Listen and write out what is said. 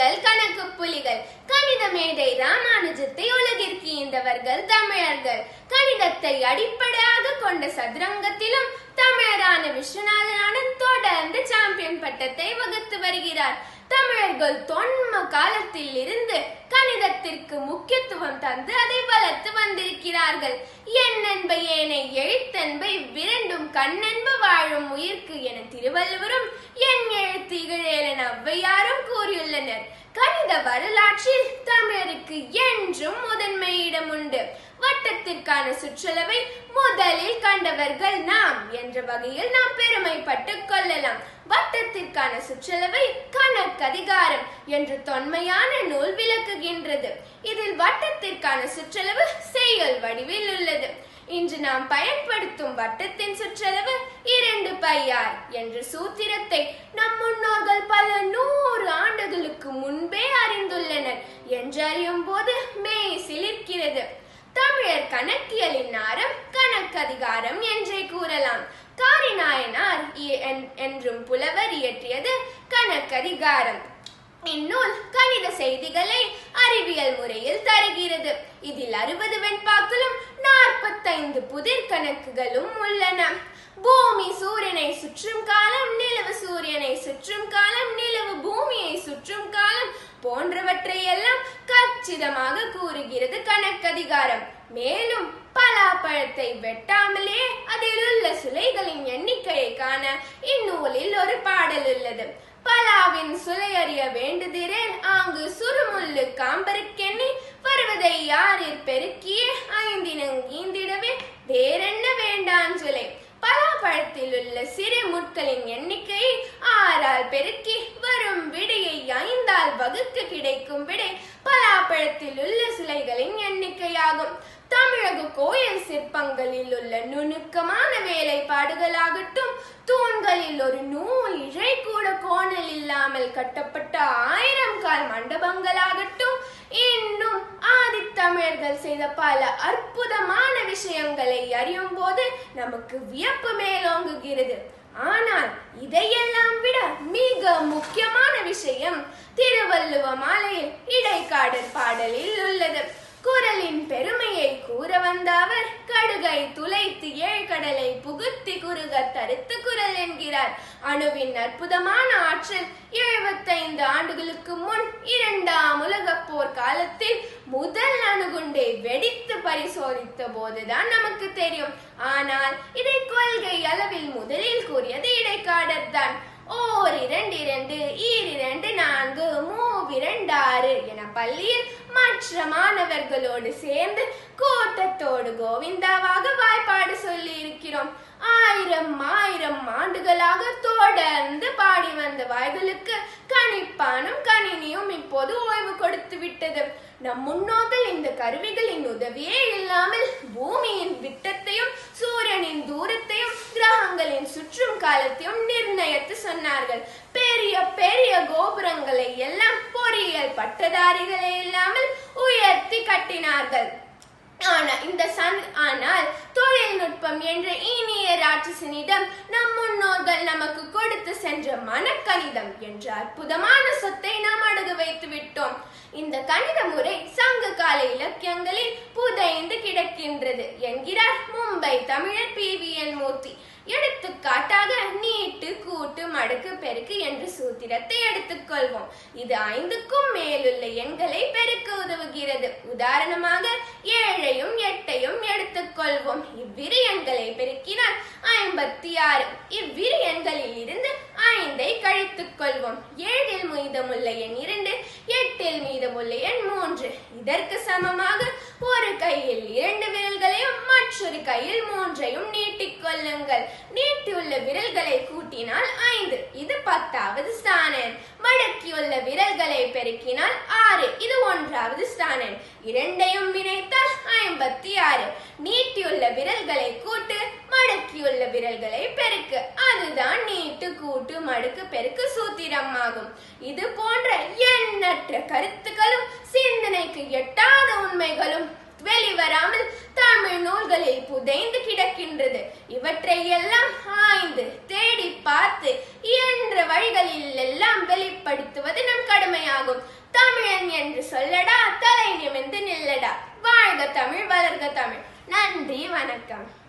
தமிழர்கள் கணக்கு புலிகள். கணித மேதை ராமானுஜத்தை உலகிற்கு ஈந்தவர்கள் தமிழர்கள். கணிதத்தை அடிப்படையாக கொண்ட சதுரங்கத்திலும் தமிழரான விஸ்வநாதன் தொடர்ந்து சாம்பியன் பட்டத்தை வகுத்து வருகிறார். தமிழர்கள் தொன்ம காலத்தில் இருந்து கணிதத்திற்கு முக்கியத்துவம் தந்து அதை வளர்த்து வந்திருக்கிறார்கள். எண்ணென்ப ஏனை எழுத்தென்பை விரண்டும் கண்ணென்ப வாழும் உயிர்க்கு என திருவள்ளுவரும் என் எழுத்து இகழேல் என ஔவையாரும் கூறியுள்ளனர். கணித வரலாற்றில் தமிழருக்கு என்றும் முதன்மை இடம் உண்டு. வட்டத்திற்கான சுற்றளவை முதலில் கண்டவர்கள் நாம் என்ற வகையில் நாம் பெருமைப்பட்டுக் கொள்ளலாம். வட்டத்திற்கான சுற்றளவை கணக்கதிகாரம் என்று தொன்மையான நூல் விளக்குகின்றது. இதில் வட்டத்திற்கான சுற்றளவு செய்யுள் வடிவில் உள்ளது. இன்று நாம் பயன்படுத்தும் வட்டத்தின் சுற்றளவு 2πr என்ற சூத்திரத்தை நம் முன்னோர்கள் பல 100 ஆண்டுகளுக்கு முன்பே அறிந்துள்ளனர் என்று அறியும் போது மெய் சிலிர்க்கிறது. தமிழர் கணக்கியலின் ஆரம் கணக்கதிகாரம் என்றே கூறலாம். காரிநாயனார் என்றும் புலவர் இயற்றியது கணக்கதிகாரம். இந்நூல் கணித செய்திகளை அறிவியல் முறையில் தருகிறது. இதில் 60 வெண்பாக்களும் 45 புதிர் கணக்குகளும் உள்ளன. பூமி சூரியனை சுற்றும் காலம், நிலவு சூரியனை சுற்றும் காலம், நிலவு பூமியை சுற்றும் காலம் போன்றவற்றை எல்லாம் கச்சிதமாக கூறுகிறது கணக்கதிகாரம். மேலும் பலாப்பழத்தை வெட்டாமலே அதில் உள்ள சுளைகளின் எண்ணிக்கையை காண இந்நூலில் ஒரு பாடல் உள்ளது. பலாவின் சுலை அறிய வேண்டுதிரேல் ஆங்கு சுருமுள்ளு காம்பருக்கெண்ணி வருவதை யாரிற் பெருக்கியே ஐந்தினங்கீந்திடவே வேறென்ன வேண்டான் சுலை. பலாப்பழத்தில் உள்ள சிறு முட்களின் எண்ணிக்கையை 6ஆல் பெருக்கி வரும் விடையை 5ஆல் வகுக்க கிடைக்கும் விடை பலாப்பழத்தில் உள்ள சுளைகளின் எண்ணிக்கையாகும். தமிழக கோயில் சிற்பங்களில் உள்ள நுணுக்கமான வேலைப்பாடுகளாகட்டும், தூண்களில் ஒரு நூல் இழை கூட கோணல் இல்லாமல் கட்டப்பட்ட 1000 கால் மண்டபங்களாகட்டும், இன்னும் ஆதித்தமிழர்கள் செய்த பல அற்புதமான விஷயங்களை அறியும் போது நமக்கு வியப்பு மேலோங்குகிறது. ஆனால் இதையெல்லாம் விட மிக முக்கியமான விஷயம் திருவள்ளுவ மாலையில் இடைக்காடல் பாடலில் உள்ளது. குறளின் பெருமையை கூற வந்த அவர் கடுகை துளைத்து 7 கடலை புகுத்தி குறுக தரித்து குறள் என்கிறார். அணுவின் அற்புதமான ஆற்றல் 75 ஆண்டுகளுக்கு முன் 2ஆம் உலகப் போர் காலத்தில் முதல் அணுகுண்டை வெடித்து பரிசோதித்த போதுதான் நமக்கு தெரியும். ஆனால் இதை கொள்கை அளவில் முதலில் கூறியது இடைக்காடர் தான். ஓர் 2 2 2 4 3 2 6 என பள்ளியில் மற்ற மாணவர்களோடு சேர்ந்து கூட்டத்தோடு கோவிந்தாவாக வாய்ப்பாடு சொல்லி இருக்கிறோம். 1000 ஆண்டுகளாக தொடர்ந்து பாடி வந்த வாய்களுக்கு கணிப்பானும் கணினியும் இப்போது ஓய்வு கொடுத்து விட்டது. நம் முன்னோர்கள் இந்த கருவிகளின் உதவியே இல்லாமல் பூமியின் விட்டத்தையும் சூரியனின் தூரத்தையும் கிரகங்களின் சுற்றும் காலத்தையும் நிர்ணயித்து சொன்னார்கள். பெரிய பெரிய கோபுரங்களை எல்லாம் பொறியியல் பட்டதாரிகளை இல்லாமல் உயர்த்தி கட்டினார்கள். ஆனால் தொழில்நுட்பம் என்ற இனிய ராட்சசனிடம் நம் முன்னோர்கள் நமக்கு கொடுத்து சென்ற மனக்கணிதம் என்ற அற்புதமான சொத்தை நாம் அடகு வைத்து விட்டோம். இந்த கணித முறை சங்க கால இலக்கியங்களில் புதைந்து கிடக்கின்றது என்கிறார் மும்பை தமிழர் PVN மூர்த்தி. எடுத்துக்காட்டாக நீட்டு, கூட்டு, மடக்கு, பெருக்கு என்ற சூத்திரத்தை எடுத்துக்கொள்வோம். இது 5க்கும் மேலுள்ள எண்களை பெருக்க உதவுகிறது. உதாரணமாக 7ஐயும் 8ஐயும் எடுத்துக்கொள்வோம். இவ்விரு எண்களை பெருக்கினால் 56. இவ்விரு எண்களில் இருந்து 5ஐ கழித்துக் கொள்வோம். 7இல் மீதமுள்ள எண் 2, 8இல் மீதமுள்ள எண் 3. இதற்கு சமமாக ஒரு கையில் 2 விரல்களையும் மற்றொரு கையில் 3ஐயும் நீட்டிக் கொள்ளுங்கள். நீட்டியுள்ள விரல்களை கூட்டினால் 5, இது 10வது ஸ்தான எண். மடக்கியுள்ள விரல்களை பெருக்கினால் 6, இது 1வது ஸ்தான எண். இரண்டையும் இணைத்தால் 56. நீட்டியுள்ள விரல்களை கூட்டு, மடக்கியுள்ள விரல்களை பெருக்கு, அதுதான் நீட்டு, கூட்டு, மடக்கு, பெருக்கு சூத்திரம் ஆகும். இது போன்ற எண்ணற்ற கருத்துக்களும் சிந்தனைக்கு எட்டாத உண்மைகளும் வெளிவராமல் தமிழ் நூல்களில் புதைந்து கிடக்கின்றது. இவற்றை எல்லாம் ஆய்ந்து தேடி பார்த்து இயன்ற வழிகளில் எல்லாம் வெளிப்படுத்துவது நம் கடமையாகும். என்று சொல்லடா, தலை நிமிர்ந்து நில்லடா. வாழ்க தமிழ், வளர்க தமிழ். நன்றி, வணக்கம்.